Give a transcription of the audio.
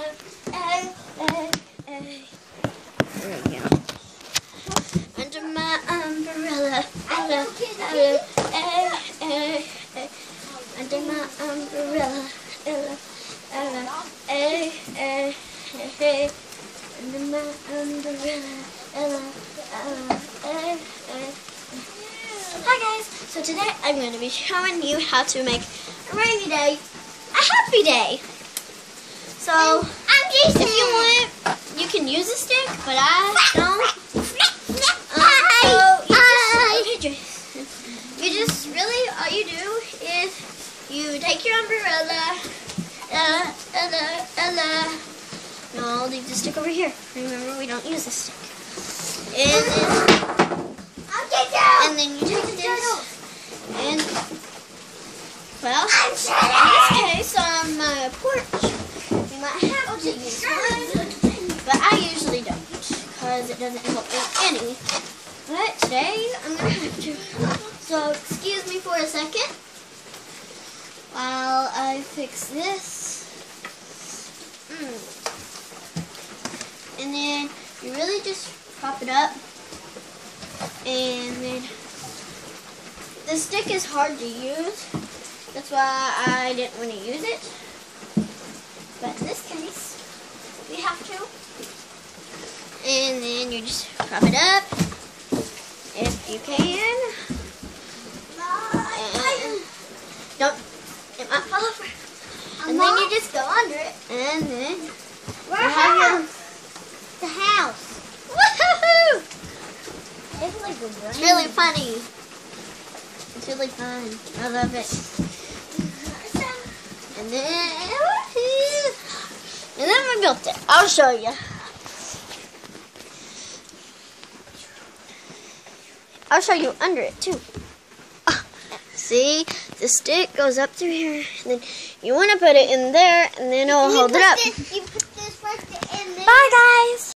There we go. Under my umbrella, under my umbrella, under my umbrella, Hi guys, so today I'm going to be showing you how to make a rainy day a happy day. So, if you want, you can use a stick, but I don't. You just really, all you do is you take your umbrella, no, I'll leave the stick over here. Remember, we don't use the stick. And then you take this, and, well, in this case, on my porch, you might have to use one, but I usually don't, because it doesn't help me any. But today, I'm going to have to. So, excuse me for a second while I fix this. And then you really just prop it up. And then the stick is hard to use. That's why I didn't want to use it. But in this case, we have to. And then you just prop it up if you can. It might fall over. And then you just go under it. And then you have the house. Woohoo! It's really funny. It's really fun. I love it. And then we built it. I'll show you. I'll show you under it too. See, the stick goes up through here, and then you want to put it in there, and then it'll hold it up. You put this first in there. Bye, guys.